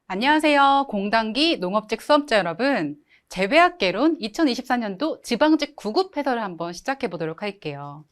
안녕하세요. 공단기 농업직 수험자 여러분. 재배학개론 2024년도 지방직 9급 해설을 한번 시작해 보도록 할게요.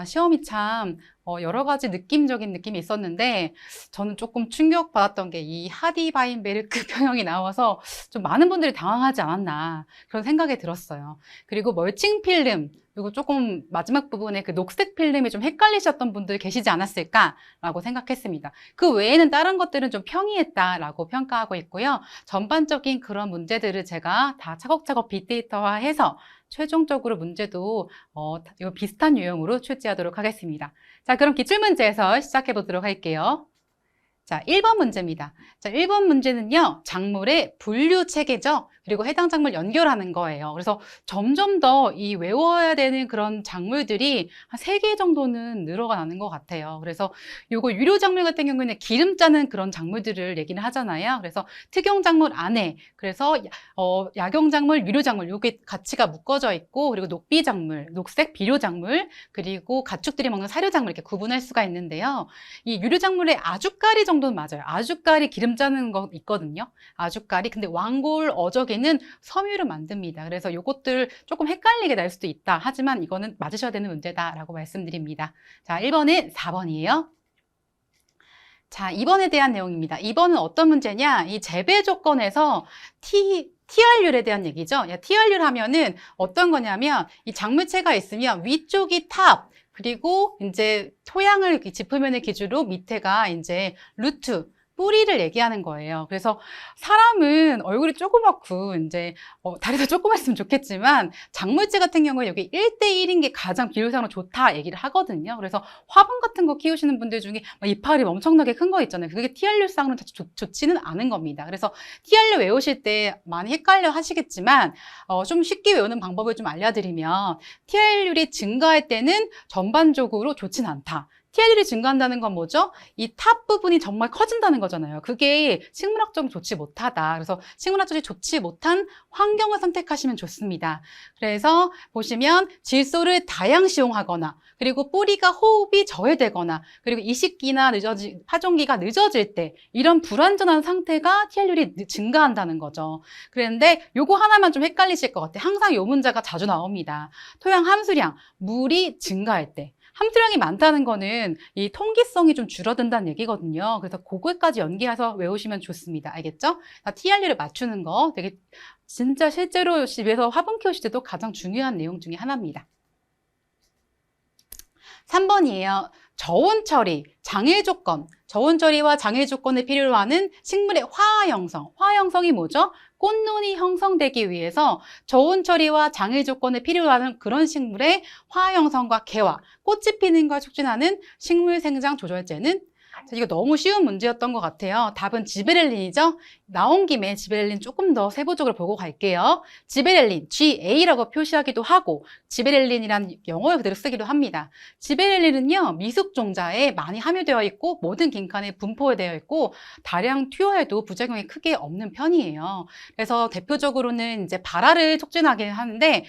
시험이 참 여러 가지 느낌적인 느낌이 있었는데 저는 조금 충격받았던 게 이 하디바인베르크 평형이 나와서 좀 많은 분들이 당황하지 않았나 그런 생각이 들었어요. 그리고 멀칭 필름 그리고 조금 마지막 부분에 그 녹색 필름이 좀 헷갈리셨던 분들 계시지 않았을까라고 생각했습니다. 그 외에는 다른 것들은 좀 평이했다라고 평가하고 있고요. 전반적인 그런 문제들을 제가 다 차곡차곡 빅데이터화해서 최종적으로 문제도 이거 비슷한 유형으로 출제하도록 하겠습니다. 자, 그럼 기출문제에서 시작해 보도록 할게요. 자, 1번 문제입니다. 자, 1번 문제는요, 작물의 분류 체계죠. 그리고 해당 작물 연결하는 거예요. 그래서 점점 더 이 외워야 되는 그런 작물들이 한 3개 정도는 늘어나는 것 같아요. 그래서 요거 유료 작물 같은 경우에는 기름 짜는 그런 작물들을 얘기를 하잖아요. 그래서 특용 작물 안에, 그래서 약용 작물, 유료 작물, 요게 가치가 묶어져 있고, 그리고 녹비 작물, 녹색 비료 작물, 그리고 가축들이 먹는 사료 작물 이렇게 구분할 수가 있는데요. 이 유료 작물의 아주까리 정도는 맞아요. 아주까리 기름 짜는 거 있거든요. 아주까리. 근데 왕골 어저개는 섬유를 만듭니다. 그래서 요것들 조금 헷갈리게 날 수도 있다. 하지만 이거는 맞으셔야 되는 문제다라고 말씀드립니다. 자, 1번은 4번이에요. 자, 2번에 대한 내용입니다. 2번은 어떤 문제냐? 이 재배 조건에서 TR율에 대한 얘기죠. TR율 하면은 어떤 거냐면 이 작물체가 있으면 위쪽이 탑, 그리고 이제 토양을 이렇게 짚으면을 기준으로 밑에가 이제 루트, 뿌리를 얘기하는 거예요. 그래서 사람은 얼굴이 조그맣고 이제 다리도 조그맣으면 좋겠지만 작물체 같은 경우에 여기 1대1인 게 가장 비율상으로 좋다 얘기를 하거든요. 그래서 화분 같은 거 키우시는 분들 중에 이파리 엄청나게 큰 거 있잖아요. 그게 TR율상으로는 좋지는 않은 겁니다. 그래서 TR율 외우실 때 많이 헷갈려 하시겠지만 좀 쉽게 외우는 방법을 좀 알려드리면 TR율이 증가할 때는 전반적으로 좋진 않다. TR율이 증가한다는 건 뭐죠? 이 탑 부분이 정말 커진다는 거잖아요. 그게 식물학적으로 좋지 못하다. 그래서 식물학적으로 좋지 못한 환경을 선택하시면 좋습니다. 그래서 보시면 질소를 다량 시용하거나 그리고 뿌리가 호흡이 저해되거나 그리고 이식기나 파종기가 늦어질 때 이런 불완전한 상태가 TR율이 증가한다는 거죠. 그런데 요거 하나만 좀 헷갈리실 것 같아요. 항상 요 문제가 자주 나옵니다. 토양 함수량, 물이 증가할 때. 함수량이 많다는 거는 이 통기성이 좀 줄어든다는 얘기거든요. 그래서 그거까지 연계해서 외우시면 좋습니다. 알겠죠? TR율을 맞추는 거 되게 진짜 실제로 집에서 화분 키우실 때도 가장 중요한 내용 중에 하나입니다. 3번이에요. 저온 처리, 장애 조건. 저온 처리와 장애 조건을 필요로 하는 식물의 화학 형성. 화학 형성이 뭐죠? 꽃눈이 형성되기 위해서 저온 처리와 장애 조건을 필요로 하는 그런 식물의 화학 형성과 개화, 꽃이 피는 걸 촉진하는 식물 생장 조절제는 이거 너무 쉬운 문제였던 것 같아요. 답은 지베렐린이죠. 나온 김에 지베렐린 조금 더 세부적으로 보고 갈게요. 지베렐린, GA라고 표시하기도 하고 지베렐린이란 영어를 그대로 쓰기도 합니다. 지베렐린은요, 미숙종자에 많이 함유되어 있고 모든 긴칸에 분포되어 있고 다량 투여해도 부작용이 크게 없는 편이에요. 그래서 대표적으로는 이제 발화를 촉진하게 하는데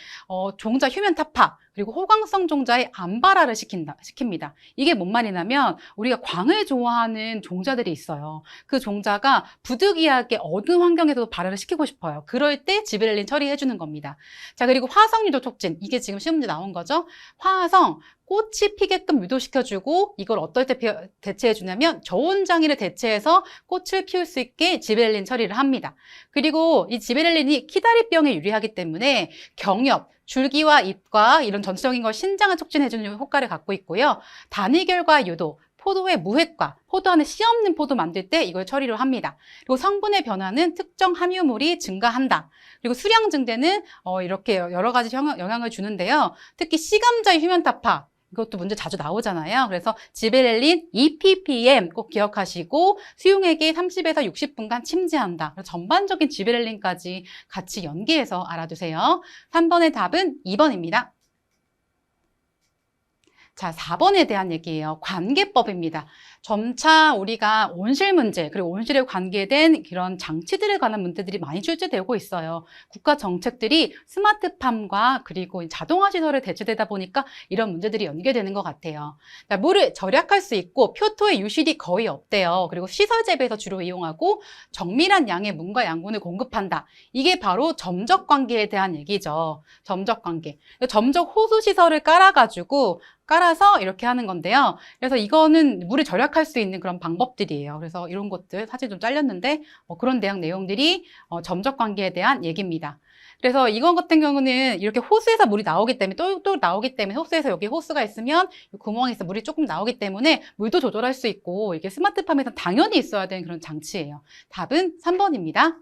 종자 휴면 타파 그리고 호광성 종자의 암발화를 시킵니다. 이게 뭔 말이냐면 우리가 광을 좋아하는 종자들이 있어요. 그 종자가 부득이하게 어두운 환경에서도 발화를 시키고 싶어요. 그럴 때 지베렐린 처리해주는 겁니다. 자, 그리고 화성 유도 촉진. 이게 지금 시험 문제 나온 거죠. 화성. 꽃이 피게끔 유도시켜주고 이걸 어떨 때 대체해주냐면 저온장애를 대체해서 꽃을 피울 수 있게 지베렐린 처리를 합니다. 그리고 이 지베렐린이 키다리병에 유리하기 때문에 경엽, 줄기와 잎과 이런 전체적인 걸 신장을 촉진해주는 효과를 갖고 있고요. 단위결과 유도, 포도의 무획과, 포도 안에 씨 없는 포도 만들 때 이걸 처리를 합니다. 그리고 성분의 변화는 특정 함유물이 증가한다. 그리고 수량 증대는 이렇게 여러 가지 영향을 주는데요. 특히 씨감자의 휴면타파, 이것도 문제 자주 나오잖아요. 그래서 지베렐린 2ppm 꼭 기억하시고 수용액이 30에서 60분간 침지한다. 그래서 전반적인 지베렐린까지 같이 연계해서 알아두세요. 3번의 답은 2번입니다. 자, 4번에 대한 얘기예요. 관계법입니다. 점차 우리가 온실 문제, 그리고 온실에 관계된 그런 장치들에 관한 문제들이 많이 출제되고 있어요. 국가 정책들이 스마트팜과 그리고 자동화 시설에 대체되다 보니까 이런 문제들이 연계되는 것 같아요. 물을 절약할 수 있고 표토의 유실이 거의 없대요. 그리고 시설 재배에서 주로 이용하고 정밀한 양의 물과 양분을 공급한다. 이게 바로 점적 관계에 대한 얘기죠. 점적 관계. 점적 호수 시설을 깔아서 이렇게 하는 건데요. 그래서 이거는 물을 절약할 수 있는 그런 방법들이에요. 그래서 이런 것들 사진 좀 잘렸는데 그런 대학 내용들이 점적 관계에 대한 얘기입니다. 그래서 이건 같은 경우는 이렇게 호수에서 물이 나오기 때문에 또 나오기 때문에 호수에서 여기 호수가 있으면 구멍에서 물이 조금 나오기 때문에 물도 조절할 수 있고 이게 스마트팜에서 당연히 있어야 되는 그런 장치예요. 답은 3번입니다.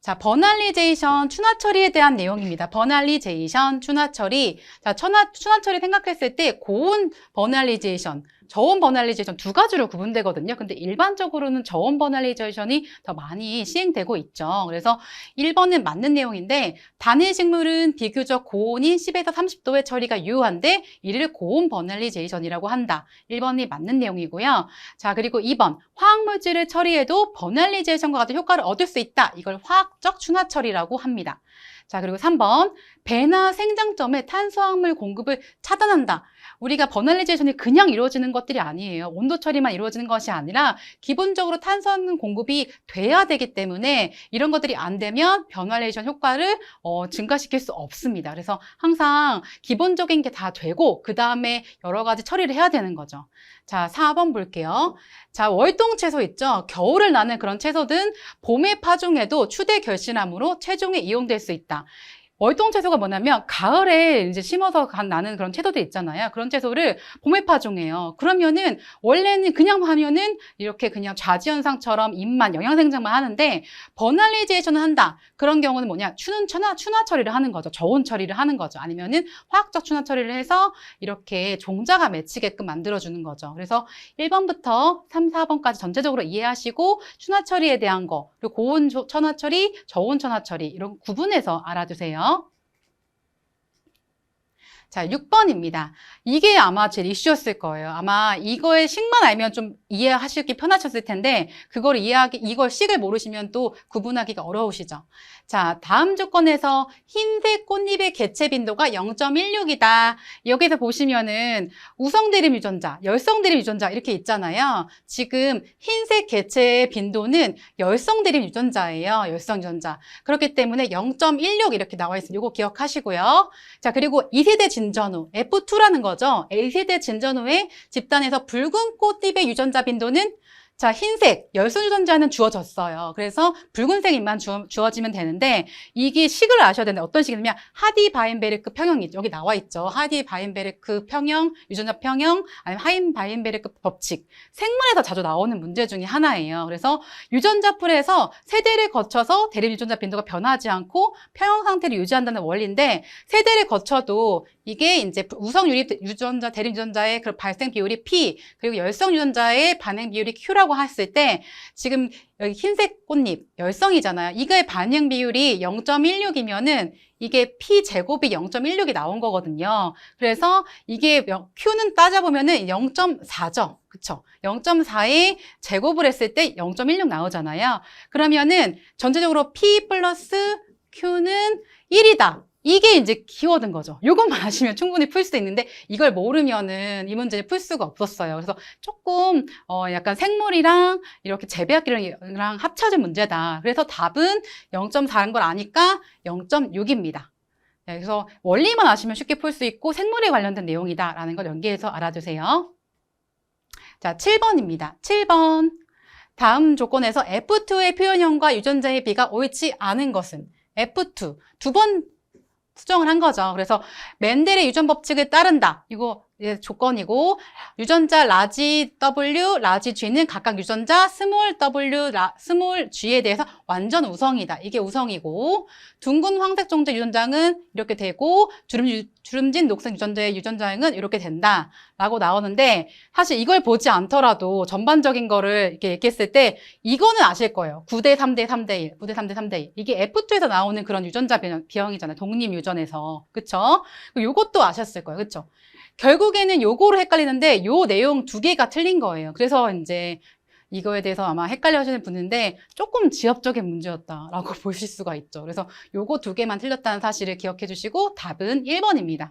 자, 버널리제이션, 추나 처리에 대한 내용입니다. 버널리제이션, 추나 처리. 자, 추나 처리 생각했을 때 고온 버널리제이션, 저온 버널리제이션 두 가지로 구분되거든요. 근데 일반적으로는 저온 버널리제이션이 더 많이 시행되고 있죠. 그래서 1번은 맞는 내용인데 단일 식물은 비교적 고온인 10에서 30도의 처리가 유효한데 이를 고온 버널리제이션이라고 한다. 1번이 맞는 내용이고요. 자, 그리고 2번 화학물질을 처리해도 버널리제이션과 같은 효과를 얻을 수 있다. 이걸 화학적 추나 처리라고 합니다. 자, 그리고 3번 배나 생장점의 탄수화물 공급을 차단한다. 우리가 버널리제이션이 그냥 이루어지는 것들이 아니에요. 온도 처리만 이루어지는 것이 아니라 기본적으로 탄수화물 공급이 돼야 되기 때문에 이런 것들이 안 되면 버널리제이션 효과를 증가시킬 수 없습니다. 그래서 항상 기본적인 게 다 되고 그 다음에 여러 가지 처리를 해야 되는 거죠. 자, 4번 볼게요. 자, 월동 채소 있죠? 겨울을 나는 그런 채소든 봄에 파종해도 추대 결실나무로 최종에 이용될 수 있다. 월동 채소가 뭐냐면 가을에 이제 심어서 나는 그런 채소들 있잖아요. 그런 채소를 봄에 파종해요. 그러면은 원래는 그냥 하면은 이렇게 그냥 좌지현상처럼 잎만 영양생장만 하는데 버널리제이션을 한다. 그런 경우는 뭐냐? 추나 처리를 하는 거죠. 저온 처리를 하는 거죠. 아니면은 화학적 추나 처리를 해서 이렇게 종자가 맺히게끔 만들어주는 거죠. 그래서 1번부터 3, 4번까지 전체적으로 이해하시고 추나 처리에 대한 거, 그리고 고온 천화 처리, 저온 천화 처리 이런 구분해서 알아두세요. 자, 6번입니다. 이게 아마 제일 이슈였을 거예요. 아마 이거의 식만 알면 좀 이해하시기 편하셨을 텐데 이걸 식을 모르시면 또 구분하기가 어려우시죠. 자, 다음 조건에서 흰색 꽃잎의 개체 빈도가 0.16이다. 여기서 보시면은 우성 대립 유전자, 열성 대립 유전자 이렇게 있잖아요. 지금 흰색 개체의 빈도는 열성 대립 유전자예요. 열성 유전자. 그렇기 때문에 0.16 이렇게 나와 있어요. 이거 기억하시고요. 자, 그리고 2세대 진전후, F2라는 거죠. 2세대 진전후의 집단에서 붉은 꽃잎의 유전자 빈도는 자, 흰색, 열성 유전자는 주어졌어요. 그래서 붉은색만 주어지면 되는데 이게 식을 아셔야 되는데 어떤 식이냐면 하디-바인베르크 평형이 여기 나와 있죠. 하디-바인베르크 평형, 유전자 평형, 아니면 하인-바인베르크 법칙. 생물에서 자주 나오는 문제 중에 하나예요. 그래서 유전자 풀에서 세대를 거쳐서 대립 유전자 빈도가 변하지 않고 평형 상태를 유지한다는 원리인데 세대를 거쳐도 이게 이제 우성 유전자, 대립 유전자의 그 발생 비율이 P, 그리고 열성 유전자의 반응 비율이 Q라고 했을 때 지금 여기 흰색 꽃잎, 열성이잖아요. 이거의 반응 비율이 0.16이면은 이게 P 제곱이 0.16이 나온 거거든요. 그래서 이게 Q는 따져보면은 0.4죠. 그쵸? 0.4의 제곱을 했을 때 0.16 나오잖아요. 그러면은 전체적으로 P 플러스 Q는 1이다. 이게 이제 키워드인 거죠. 이것만 아시면 충분히 풀 수 있는데 이걸 모르면은 이 문제를 풀 수가 없었어요. 그래서 조금 약간 생물이랑 이렇게 재배학기랑 합쳐진 문제다. 그래서 답은 0.4인 걸 아니까 0.6입니다. 그래서 원리만 아시면 쉽게 풀 수 있고 생물에 관련된 내용이다라는 걸 연계해서 알아두세요. 자, 7번입니다. 7번. 다음 조건에서 F2의 표현형과 유전자의 비가 옳지 않은 것은 F2. 두 번 수정을 한 거죠. 그래서 멘델의 유전 법칙을 따른다. 이거 조건이고 유전자 라지 W, 라지 G는 각각 유전자 스몰 W, 스몰 G에 대해서 완전 우성이다. 이게 우성이고 둥근 황색 종자 유전자는 이렇게 되고 주름진 녹색 유전자의 유전자는 이렇게 된다. 라고 나오는데 사실 이걸 보지 않더라도 전반적인 거를 이렇게 얘기했을 때 이거는 아실 거예요. 9대 3대 3대 1, 9대 3대 3대 1. 이게 F2에서 나오는 그런 유전자 비형이잖아요. 독립 유전에서. 그쵸? 요것도 아셨을 거예요. 그쵸? 결국에는 요거로 헷갈리는데 요 내용 두 개가 틀린 거예요. 그래서 이제 이거에 대해서 아마 헷갈려 하시는 분인데 조금 지엽적인 문제였다라고 보실 수가 있죠. 그래서 요거 두 개만 틀렸다는 사실을 기억해 주시고 답은 1번입니다.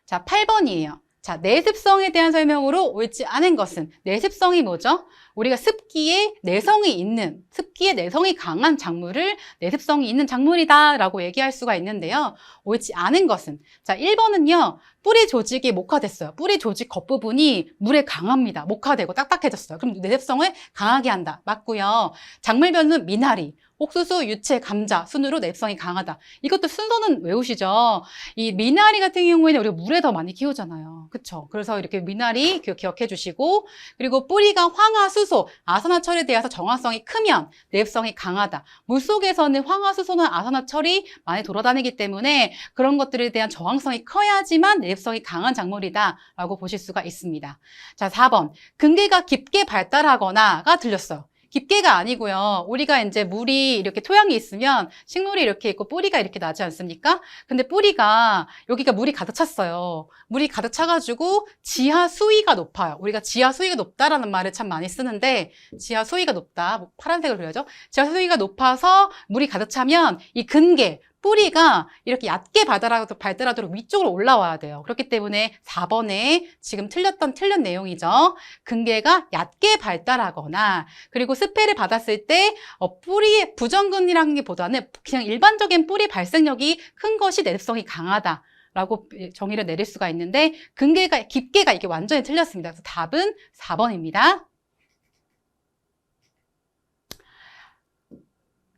자, 8번이에요. 자, 내습성에 대한 설명으로 옳지 않은 것은, 내습성이 뭐죠? 우리가 습기에 내성이 강한 작물을 내습성이 있는 작물이다 라고 얘기할 수가 있는데요. 옳지 않은 것은, 자, 1번은요, 뿌리 조직이 목화됐어요. 뿌리 조직 겉부분이 물에 강합니다. 목화되고 딱딱해졌어요. 그럼 내습성을 강하게 한다. 맞고요. 작물별은 미나리, 옥수수, 유채, 감자 순으로 내습성이 강하다. 이것도 순서는 외우시죠? 이 미나리 같은 경우에는 우리가 물에 더 많이 키우잖아요. 그쵸? 그래서 이렇게 미나리 기억해 주시고, 그리고 뿌리가 황화수소, 아산화철에 대해서 정화성이 크면 내습성이 강하다. 물속에서는 황화수소나 아산화철이 많이 돌아다니기 때문에 그런 것들에 대한 저항성이 커야지만 내습성이 강한 작물이다 라고 보실 수가 있습니다. 자, 4번. 근계가 깊게 발달하거나가 들렸어요. 깊게가 아니고요. 우리가 이제 물이 이렇게 토양이 있으면 식물이 이렇게 있고 뿌리가 이렇게 나지 않습니까? 근데 뿌리가 여기가 물이 가득 찼어요. 물이 가득 차가지고 지하 수위가 높아요. 우리가 지하 수위가 높다라는 말을 참 많이 쓰는데 지하 수위가 높다. 뭐 파란색으로 그려야죠. 지하 수위가 높아서 물이 가득 차면 이 근계 뿌리가 이렇게 얕게 발달하도록 위쪽으로 올라와야 돼요. 그렇기 때문에 4번에 지금 틀린 내용이죠. 근계가 얕게 발달하거나 그리고 스페를 받았을 때 뿌리의 부정근이라는 게 보다는 그냥 일반적인 뿌리 발생력이 큰 것이 내습성이 강하다. 라고 정의를 내릴 수가 있는데 근계가 깊게가 이게 완전히 틀렸습니다. 그래서 답은 4번입니다.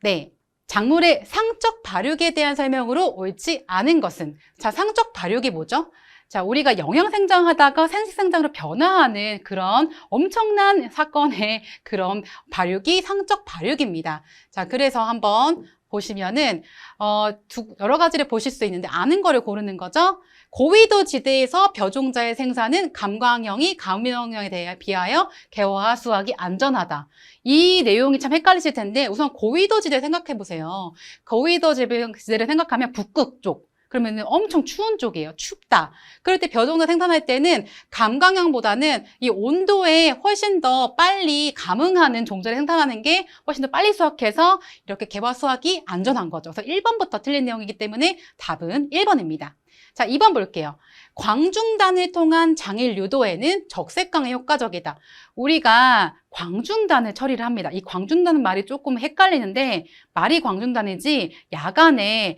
네. 작물의 상적 발육에 대한 설명으로 옳지 않은 것은, 자, 상적 발육이 뭐죠? 자, 우리가 영양 생장하다가 생식 생장으로 변화하는 그런 엄청난 사건의 그런 발육이 상적 발육입니다. 자, 그래서 한번 보시면은 여러 가지를 보실 수 있는데 아는 거를 고르는 거죠. 고위도 지대에서 벼종자의 생산은 감광형이 감염형에 비하여 개화와 수확이 안전하다. 이 내용이 참 헷갈리실 텐데 우선 고위도 지대 생각해 보세요. 고위도 지대를 생각하면 북극 쪽. 그러면 엄청 추운 쪽이에요. 춥다. 그럴 때 벼종자 생산할 때는 감광형보다는 이 온도에 훨씬 더 빨리 감응하는 종자를 생산하는 게 훨씬 더 빨리 수확해서 이렇게 개화 수확이 안전한 거죠. 그래서 1번부터 틀린 내용이기 때문에 답은 1번입니다. 자, 2번 볼게요. 광중단을 통한 장일 유도에는 적색강이 효과적이다. 우리가 광중단을 처리를 합니다. 이 광중단은 말이 조금 헷갈리는데 말이 광중단이지 야간에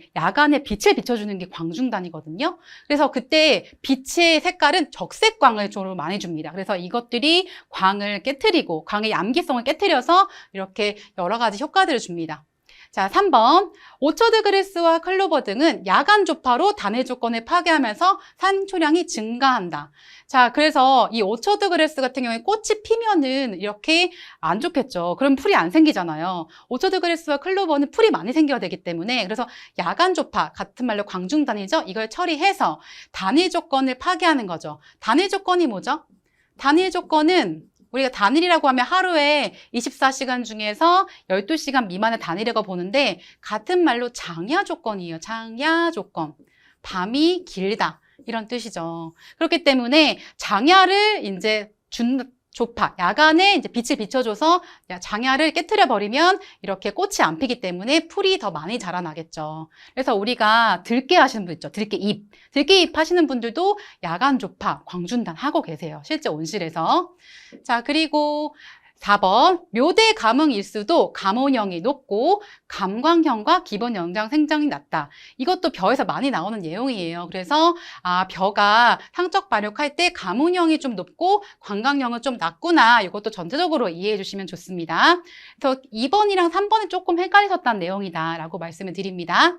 빛을 비춰주는 게 광중단이거든요. 그래서 그때 빛의 색깔은 적색광을 주로 많이 줍니다. 그래서 이것들이 광을 깨트리고 광의 암기성을 깨트려서 이렇게 여러 가지 효과들을 줍니다. 자, 3번. 오처드그레스와 클로버 등은 야간 조파로 단일 조건을 파괴하면서 산초량이 증가한다. 자, 그래서 이 오처드그레스 같은 경우에 꽃이 피면은 이렇게 안 좋겠죠. 그럼 풀이 안 생기잖아요. 오처드그레스와 클로버는 풀이 많이 생겨야 되기 때문에 그래서 야간 조파, 같은 말로 광중단이죠. 이걸 처리해서 단일 조건을 파괴하는 거죠. 단일 조건이 뭐죠? 단일 조건은 우리가 단일이라고 하면 하루에 24시간 중에서 12시간 미만의 단일이라고 보는데 같은 말로 장야 조건이에요. 장야 조건. 밤이 길다. 이런 뜻이죠. 그렇기 때문에 장야를 이제 조파, 야간에 이제 빛을 비춰줘서 장야를 깨트려 버리면 이렇게 꽃이 안 피기 때문에 풀이 더 많이 자라나겠죠. 그래서 우리가 들깨 하시는 분 있죠. 들깨잎 하시는 분들도 야간 조파, 광준단 하고 계세요. 실제 온실에서. 자, 그리고 4번. 묘대 감흥 일수도 감온형이 높고 감광형과 기본 영장 생장이 낮다. 이것도 벼에서 많이 나오는 내용이에요. 그래서 벼가 상적 발육할 때 감온형이 좀 높고 관광형은 좀 낮구나. 이것도 전체적으로 이해해 주시면 좋습니다. 그래서 2번이랑 3번은 조금 헷갈리셨다는 내용이다라고 말씀을 드립니다.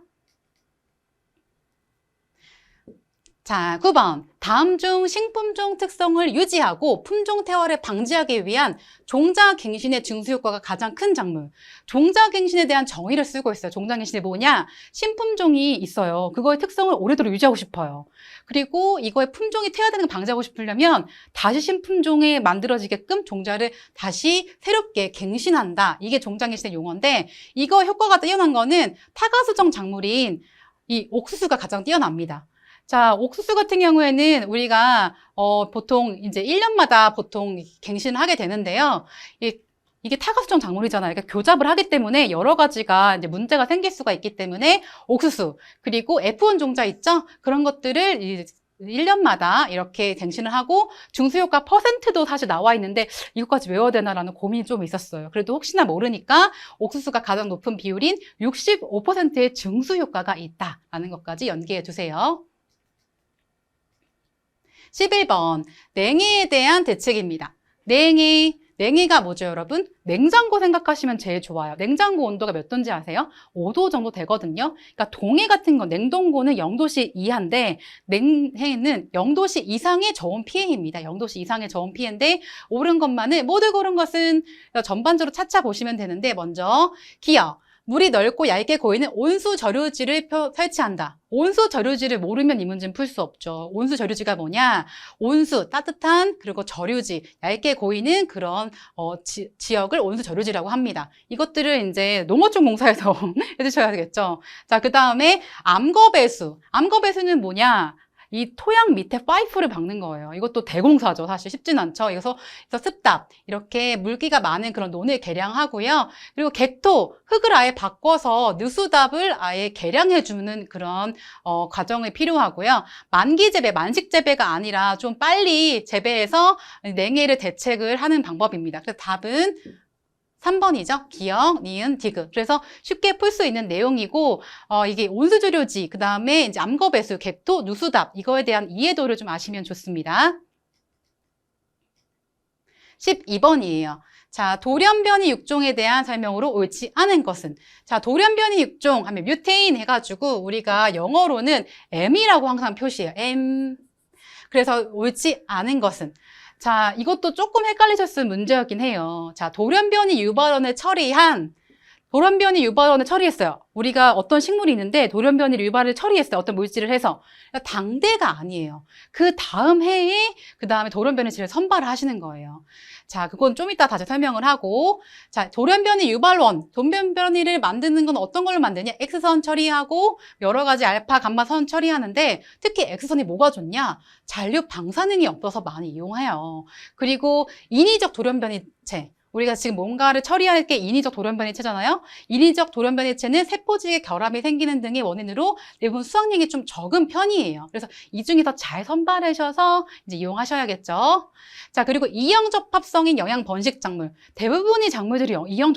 자, 9번. 다음 중 식품종 특성을 유지하고 품종 퇴화를 방지하기 위한 종자갱신의 증수효과가 가장 큰 작물. 종자갱신에 대한 정의를 쓰고 있어요. 종자갱신이 뭐냐? 신품종이 있어요. 그거의 특성을 오래도록 유지하고 싶어요. 그리고 이거의 품종이 퇴화되는 걸 방지하고 싶으려면 다시 신품종에 만들어지게끔 종자를 다시 새롭게 갱신한다. 이게 종자갱신의 용어인데 이거 효과가 뛰어난 거는 타가수정 작물인 이 옥수수가 가장 뛰어납니다. 자, 옥수수 같은 경우에는 우리가 보통 이제 1년마다 보통 갱신을 하게 되는데요. 이게 타가수정 작물이잖아요. 그러니까 교잡을 하기 때문에 여러 가지가 이제 문제가 생길 수가 있기 때문에 옥수수 그리고 F1 종자 있죠? 그런 것들을 1년마다 이렇게 갱신을 하고 중수효과 퍼센트도 사실 나와 있는데 이것까지 외워야 되나라는 고민이 좀 있었어요. 그래도 혹시나 모르니까 옥수수가 가장 높은 비율인 65%의 중수효과가 있다라는 것까지 연기해 주세요. 11번, 냉해에 대한 대책입니다. 냉해가 뭐죠, 여러분? 냉장고 생각하시면 제일 좋아요. 냉장고 온도가 몇 도인지 아세요? 5도 정도 되거든요. 그러니까 동해 같은 거, 냉동고는 0도씨 이하인데 냉해는 0도씨 이상의 저온 피해입니다. 0도씨 이상의 저온 피해인데 옳은 것만은 모두 고른 것은 전반적으로 차차 보시면 되는데 먼저 기억. 물이 넓고 얇게 고이는 온수 저류지를 설치한다. 온수 저류지를 모르면 이 문제는 풀 수 없죠. 온수 저류지가 뭐냐? 온수, 따뜻한, 그리고 저류지, 얇게 고이는 그런 지역을 온수 저류지라고 합니다. 이것들을 이제 농어촌 공사에서 해주셔야겠죠. 자, 그 다음에 암거배수. 암거배수는 뭐냐? 이 토양 밑에 파이프를 박는 거예요. 이것도 대공사죠. 사실 쉽진 않죠. 그래서 습답, 이렇게 물기가 많은 그런 논을 개량하고요. 그리고 객토, 흙을 아예 바꿔서 느수답을 아예 개량해주는 그런 과정이 필요하고요. 만기 재배, 만식 재배가 아니라 좀 빨리 재배해서 냉해를 대책을 하는 방법입니다. 그래서 답은 3번이죠. 기억, 니은, 디귿. 그래서 쉽게 풀 수 있는 내용이고, 이게 온수조류지, 그 다음에 이제 암거배수, 객토, 누수답, 이거에 대한 이해도를 좀 아시면 좋습니다. 12번이에요. 자, 돌연변이 육종에 대한 설명으로 옳지 않은 것은. 자, 돌연변이 육종 하면 뮤테인 해가지고 우리가 영어로는 M이라고 항상 표시해요. M. 그래서 옳지 않은 것은. 자, 이것도 조금 헷갈리셨을 문제였긴 해요. 자, 돌연변이 유발원을 처리했어요. 우리가 어떤 식물이 있는데 돌연변이 유발을 처리했어요. 어떤 물질을 해서. 당대가 아니에요. 그 다음 해에 그 다음에 돌연변이질을 선발을 하시는 거예요. 자, 그건 좀 이따 다시 설명을 하고, 자, 돌연변이 유발원, 돌연변이를 만드는 건 어떤 걸로 만드냐? X선 처리하고 여러 가지 알파, 감마선 처리하는데 특히 X선이 뭐가 좋냐? 잔류 방사능이 없어서 많이 이용해요. 그리고 인위적 돌연변이체. 우리가 지금 뭔가를 처리할 게 인위적 돌연변이체잖아요. 인위적 돌연변이체는 세포질의 결함이 생기는 등의 원인으로 대부분 수확량이 좀 적은 편이에요. 그래서 이 중에서 잘 선발하셔서 이제 이용하셔야겠죠. 자, 그리고 이형 적합성인 영양 번식 작물. 대부분의 작물들이 이형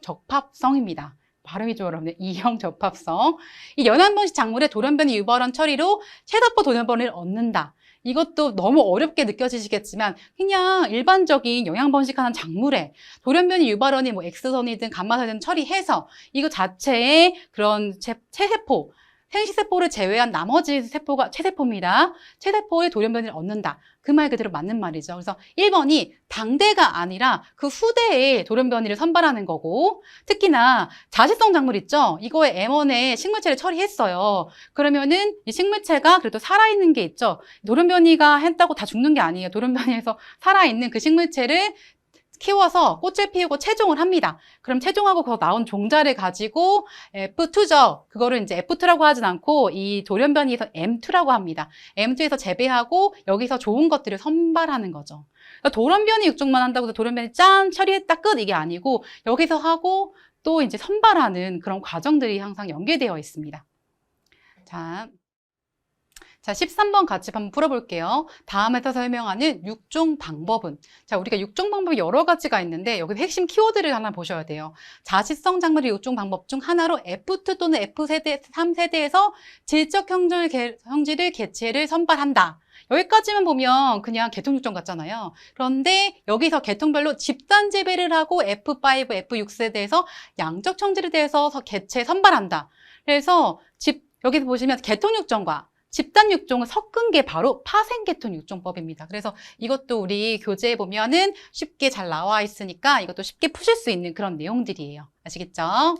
적합성입니다. 발음이 좀 어렵네. 이형 적합성. 이 영양 번식 작물의 돌연변이 유발원 처리로 최다포 돌연변이를 얻는다. 이것도 너무 어렵게 느껴지시겠지만 그냥 일반적인 영양 번식하는 작물에 돌연변이 유발원이 뭐 X선이든 감마선이든 처리해서 이거 자체의 그런 체세포, 생식세포를 제외한 나머지 세포가 체세포입니다. 체세포의 돌연변이를 얻는다. 그 말 그대로 맞는 말이죠. 그래서 1번이 당대가 아니라 그 후대에 돌연변이를 선발하는 거고, 특히나 자식성 작물 있죠? 이거에 M1에 식물체를 처리했어요. 그러면은 이 식물체가 그래도 살아있는 게 있죠? 돌연변이가 했다고 다 죽는 게 아니에요. 돌연변이에서 살아있는 그 식물체를 키워서 꽃을 피우고 채종을 합니다. 그럼 채종하고 거기서 나온 종자를 가지고 F2죠. 그거를 이제 F2라고 하진 않고 이 돌연변이에서 M2라고 합니다. M2에서 재배하고 여기서 좋은 것들을 선발하는 거죠. 그러니까 돌연변이 육종만 한다고 해서 돌연변이 짠 처리했다 끝 이게 아니고 여기서 하고 또 이제 선발하는 그런 과정들이 항상 연계되어 있습니다. 자, 13번 같이 한번 풀어볼게요. 다음에서 설명하는 육종 방법은? 자, 우리가 육종 방법이 여러 가지가 있는데 여기 핵심 키워드를 하나 보셔야 돼요. 자식성 작물의 육종 방법 중 하나로 F2 또는 F3세대, 3세대에서 질적 형질의 개체를 선발한다. 여기까지만 보면 그냥 계통육종 같잖아요. 그런데 여기서 계통별로 집단 재배를 하고 F5, F6세대에서 양적 청질에 대해서 개체 선발한다. 그래서 여기서 보시면 계통육종과 집단 육종을 섞은 게 바로 파생계통 육종법입니다. 그래서 이것도 우리 교재에 보면은 쉽게 잘 나와 있으니까 이것도 쉽게 푸실 수 있는 그런 내용들이에요. 아시겠죠?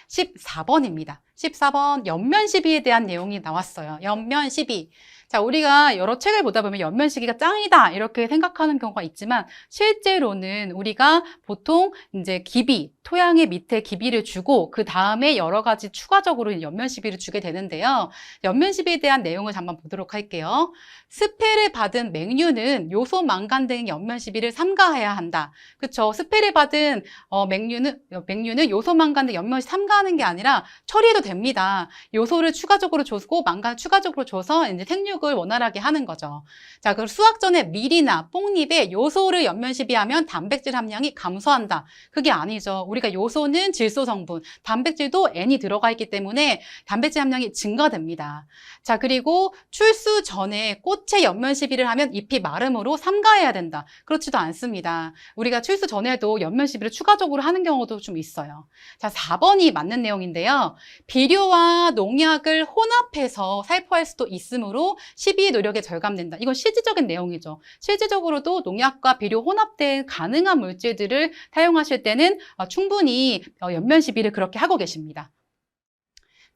14번입니다. 14번 연면 시비에 대한 내용이 나왔어요. 연면 시비. 자, 우리가 여러 책을 보다 보면 연면 시기가 짱이다 이렇게 생각하는 경우가 있지만 실제로는 우리가 보통 이제 기비, 토양의 밑에 기비를 주고 그 다음에 여러 가지 추가적으로 연면 시비를 주게 되는데요. 연면 시비에 대한 내용을 잠깐 보도록 할게요. 스페를 받은 맹류는 요소 망간 등 연면 시비를 삼가해야 한다. 그쵸? 스페를 받은 맹류는 요소 망간 등 연면을 삼가하는 게 아니라 처리해도 됩니다. 요소를 추가적으로 줘고 망간을 추가적으로 줘서 이제 생육을 원활하게 하는 거죠. 자, 그럼 수확 전에 밀이나 뽕잎에 요소를 연면 시비하면 단백질 함량이 감소한다. 그게 아니죠. 우리가 요소는 질소 성분, 단백질도 N이 들어가 있기 때문에 단백질 함량이 증가됩니다. 자, 그리고 출수 전에 꽃에 연면 시비를 하면 잎이 마름으로 삼가해야 된다. 그렇지도 않습니다. 우리가 출수 전에도 연면 시비를 추가적으로 하는 경우도 좀 있어요. 자, 4번이 맞는 내용인데요. 비료와 농약을 혼합해서 살포할 수도 있으므로 시비의 노력에 절감된다. 이건 실질적인 내용이죠. 실질적으로도 농약과 비료 혼합된 가능한 물질들을 사용하실 때는 충분히 연면 시비를 그렇게 하고 계십니다.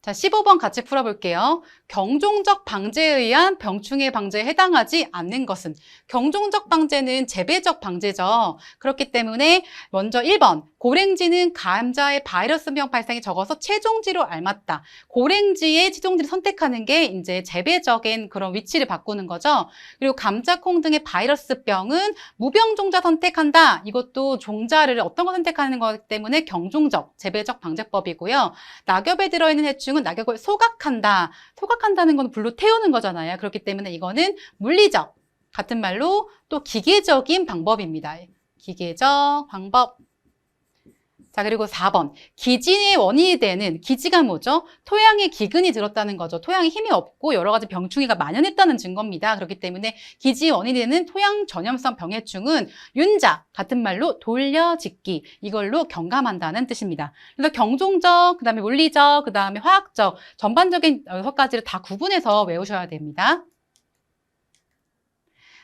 자, 15번 같이 풀어볼게요. 경종적 방제에 의한 병충해 방제에 해당하지 않는 것은? 경종적 방제는 재배적 방제죠. 그렇기 때문에 먼저 1번, 고랭지는 감자의 바이러스병 발생이 적어서 체종지로 알맞다. 고랭지의 체종지를 선택하는 게 이제 재배적인 그런 위치를 바꾸는 거죠. 그리고 감자, 콩 등의 바이러스병은 무병종자 선택한다. 이것도 종자를 어떤 거 선택하는 거기 때문에 경종적, 재배적 방제법이고요. 낙엽에 들어있는 해충은 낙엽을 소각한다. 소각한다는 건 불로 태우는 거잖아요. 그렇기 때문에 이거는 물리적, 같은 말로 또 기계적인 방법입니다. 기계적 방법. 자, 그리고 4번. 기진의 원인이 되는, 기지가 뭐죠? 토양에 기근이 들었다는 거죠. 토양에 힘이 없고 여러 가지 병충해가 만연했다는 증거입니다. 그렇기 때문에 기지의 원인이 되는 토양 전염성 병해충은 윤자, 같은 말로 돌려짓기, 이걸로 경감한다는 뜻입니다. 그래서 경종적, 그 다음에 물리적, 그 다음에 화학적, 전반적인 6가지를 다 구분해서 외우셔야 됩니다.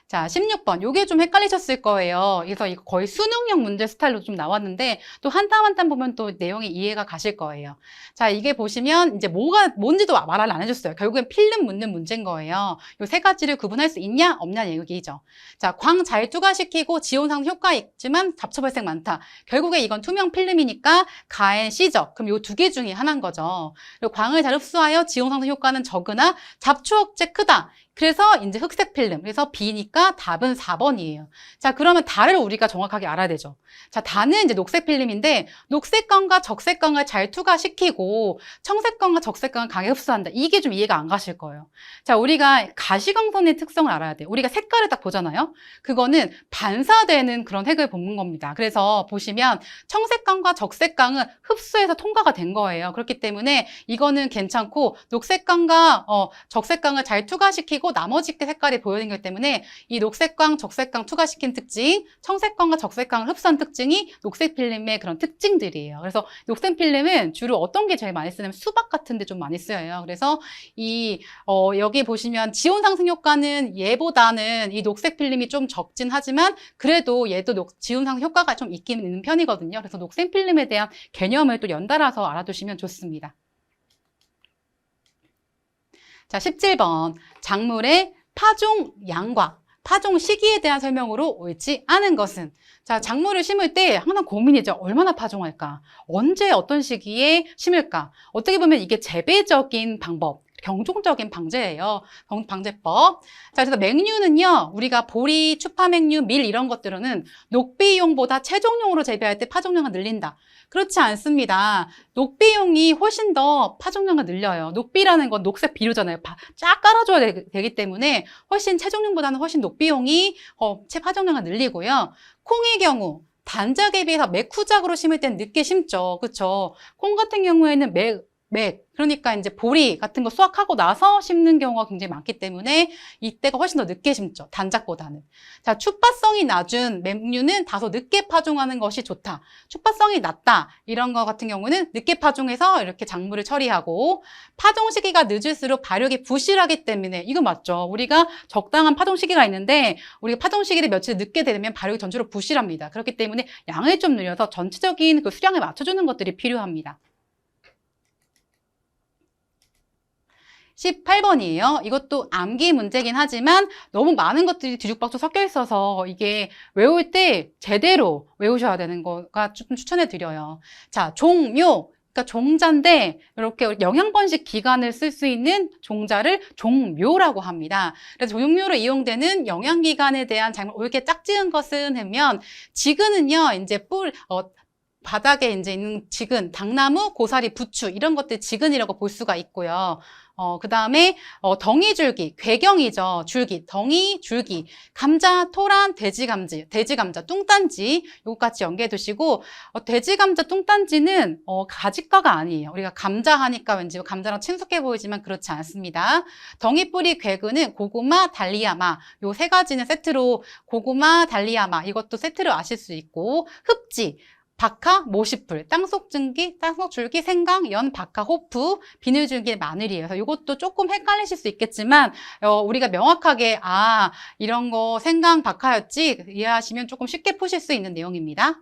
자, 16번. 요게 좀 헷갈리셨을 거예요. 그래서 이거 거의 수능형 문제 스타일로 좀 나왔는데 또 한 땀 한 땀 보면 또 내용이 이해가 가실 거예요. 자, 이게 보시면 이제 뭔지도 말을 안 해줬어요. 결국엔 필름 묻는 문제인 거예요. 요 세 가지를 구분할 수 있냐 없냐 얘기죠. 자, 광 잘 투과시키고 지온 상승 효과 있지만 잡초 발생 많다. 결국에 이건 투명 필름이니까 가엔 C적. 그럼 요 두 개 중에 하나인 거죠. 그리고 광을 잘 흡수하여 지온 상승 효과는 적으나 잡초 억제 크다. 그래서 이제 흑색 필름. 그래서 B니까 답은 4번이에요. 자, 그러면 달을 우리가 정확하게 알아야 되죠. 자, 달은 이제 녹색 필름인데 녹색광과 적색광을 잘 투과시키고 청색광과 적색광을 강하게 흡수한다. 이게 좀 이해가 안 가실 거예요. 자, 우리가 가시광선의 특성을 알아야 돼요. 우리가 색깔을 딱 보잖아요. 그거는 반사되는 그런 색을 보는 겁니다. 그래서 보시면 청색광과 적색광은 흡수해서 통과가 된 거예요. 그렇기 때문에 이거는 괜찮고 녹색광과 적색광을 잘 투과시키고 나머지 색깔이 보이는 것 때문에 이 녹색광, 적색광 투과시킨 특징, 청색광과 적색광을 흡수한 특징이 녹색 필름의 그런 특징들이에요. 그래서 녹색 필름은 주로 어떤 게 제일 많이 쓰냐면 수박 같은 데 좀 많이 쓰여요. 그래서 여기 보시면 지온 상승 효과는 얘보다는 이 녹색 필름이 좀 적진 하지만 그래도 얘도 지온 상승 효과가 좀 있긴 있는 편이거든요. 그래서 녹색 필름에 대한 개념을 또 연달아서 알아두시면 좋습니다. 자, 17번. 작물의 파종 양과 파종 시기에 대한 설명으로 옳지 않은 것은? 자, 작물을 심을 때 항상 고민이죠. 얼마나 파종할까? 언제 어떤 시기에 심을까? 어떻게 보면 이게 재배적인 방법, 경종적인 방제예요. 방제법. 자, 그래서 맹류는요, 우리가 보리, 추파맹류, 밀 이런 것들은 녹비용보다 최종용으로 재배할 때 파종량을 늘린다. 그렇지 않습니다. 녹비용이 훨씬 더 파종량을 늘려요. 녹비라는 건 녹색 비료잖아요. 쫙 깔아줘야 되기 때문에 훨씬 체종용보다는 훨씬 녹비용이 파종량을 늘리고요. 콩의 경우 단작에 비해서 맥후작으로 심을 때는 늦게 심죠. 그렇죠? 콩 같은 경우에는 그러니까 이제 보리 같은 거 수확하고 나서 심는 경우가 굉장히 많기 때문에 이때가 훨씬 더 늦게 심죠. 단작보다는. 자, 추파성이 낮은 맹류는 다소 늦게 파종하는 것이 좋다. 추파성이 낮다. 이런 거 같은 경우는 늦게 파종해서 이렇게 작물을 처리하고 파종 시기가 늦을수록 발육이 부실하기 때문에 이거 맞죠. 우리가 적당한 파종 시기가 있는데 우리가 파종 시기를 며칠 늦게 되면 발육이 전체로 부실합니다. 그렇기 때문에 양을 좀 늘려서 전체적인 그 수량을 맞춰주는 것들이 필요합니다. 18번이에요. 이것도 암기 문제긴 하지만 너무 많은 것들이 뒤죽박죽 섞여 있어서 이게 외울 때 제대로 외우셔야 되는 거가 좀 추천해 드려요. 자, 종묘. 그러니까 종자인데 이렇게 영양번식 기간을 쓸 수 있는 종자를 종묘라고 합니다. 그래서 종묘로 이용되는 영양기관에 대한 잘못 이렇게 짝지은 것은 하면 지근은요 이제 바닥에 이제 있는 지근, 당나무, 고사리, 부추 이런 것들 지근이라고 볼 수가 있고요. 그 다음에 덩이줄기, 괴경이죠. 줄기, 덩이, 줄기, 감자, 토란, 돼지감자, 뚱딴지 요거 같이 연계해 두시고 돼지감자, 뚱딴지는 가지과가 아니에요. 우리가 감자 하니까 왠지 감자랑 친숙해 보이지만 그렇지 않습니다. 덩이뿌리, 괴근은 고구마, 달리아마 요 세 가지는 세트로 고구마, 달리아마 이것도 세트로 아실 수 있고 흡지, 박하, 모시풀, 땅속줄기, 생강, 연, 박하, 호프, 비늘줄기, 마늘이에요. 그래서 이것도 조금 헷갈리실 수 있겠지만 우리가 명확하게 이런 거 생강, 박하였지 이해하시면 조금 쉽게 푸실 수 있는 내용입니다.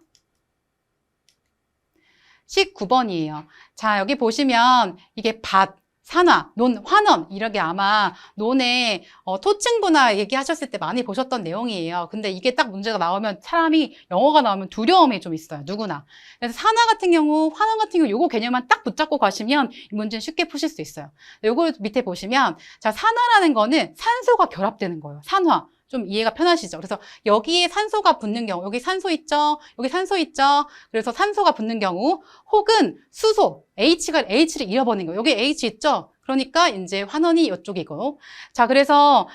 19번이에요. 자, 여기 보시면 이게 밭, 산화, 논, 환원 이렇게 아마 논의 토층분화 얘기하셨을 때 많이 보셨던 내용이에요. 근데 이게 딱 문제가 나오면 사람이 영어가 나오면 두려움이 좀 있어요. 누구나. 그래서 산화 같은 경우, 환원 같은 경우 요거 개념만 딱 붙잡고 가시면 이 문제는 쉽게 푸실 수 있어요. 요거 밑에 보시면 자, 산화라는 거는 산소가 결합되는 거예요. 산화. 좀 이해가 편하시죠? 그래서 여기에 산소가 붙는 경우, 여기 산소 있죠? 여기 산소 있죠? 그래서 산소가 붙는 경우, 혹은 수소, H를 잃어버리는 거예요. 여기 H 있죠? 그러니까 이제 환원이 이쪽이고. 자, 그래서,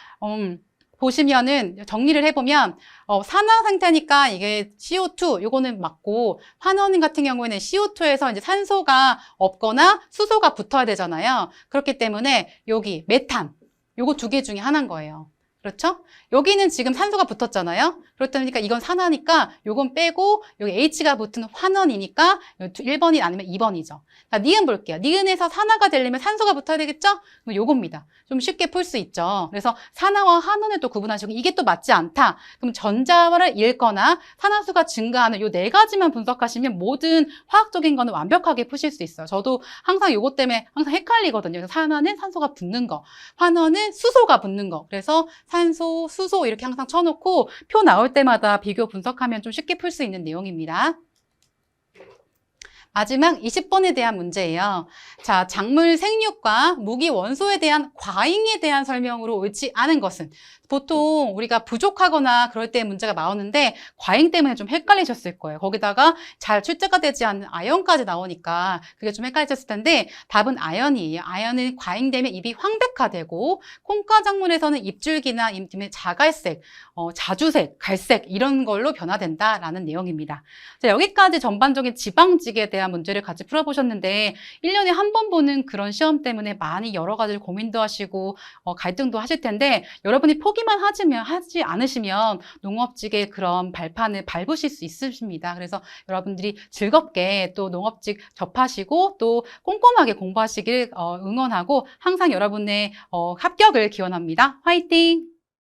보시면은 정리를 해보면, 산화 상태니까 이게 CO2, 요거는 맞고, 환원 같은 경우에는 CO2에서 이제 산소가 없거나 수소가 붙어야 되잖아요. 그렇기 때문에 여기 메탄, 요거 두 개 중에 하나인 거예요. 그렇죠? 여기는 지금 산소가 붙었잖아요. 그렇다니까 이건 산화니까 요건 빼고 여기 H가 붙은 환원이니까 1번이 아니면 2번이죠. 자, 니은 볼게요. 니은에서 산화가 되려면 산소가 붙어야 되겠죠? 그럼 요겁니다. 좀 쉽게 풀 수 있죠. 그래서 산화와 환원을 또 구분하시고 이게 또 맞지 않다. 그럼 전자를 잃거나 산화수가 증가하는 요 네 가지만 분석하시면 모든 화학적인 거는 완벽하게 푸실 수 있어요. 저도 항상 요것 때문에 항상 헷갈리거든요. 그래서 산화는 산소가 붙는 거, 환원은 수소가 붙는 거. 그래서 산소, 수소 이렇게 항상 쳐놓고 표 나올 때마다 비교 분석하면 좀 쉽게 풀 수 있는 내용입니다. 마지막 20번에 대한 문제예요. 자, 작물 생육과 무기 원소에 대한 과잉에 대한 설명으로 옳지 않은 것은 보통 우리가 부족하거나 그럴 때 문제가 나오는데 과잉 때문에 좀 헷갈리셨을 거예요. 거기다가 잘 출제가 되지 않는 아연까지 나오니까 그게 좀 헷갈리셨을 텐데 답은 아연이에요. 아연은 과잉되면 잎이 황백화되고 콩과 작물에서는 잎줄기나 잎의 자갈색, 자주색, 갈색 이런 걸로 변화된다라는 내용입니다. 자, 여기까지 전반적인 지방직에 대한 문제를 같이 풀어보셨는데 1년에 한 번 보는 그런 시험 때문에 많이 여러 가지 고민도 하시고 갈등도 하실 텐데 여러분이 포기만 하지 않으시면 농업직의 그런 발판을 밟으실 수 있으십니다. 그래서 여러분들이 즐겁게 또 농업직 접하시고 또 꼼꼼하게 공부하시길 응원하고 항상 여러분의 합격을 기원합니다. 화이팅!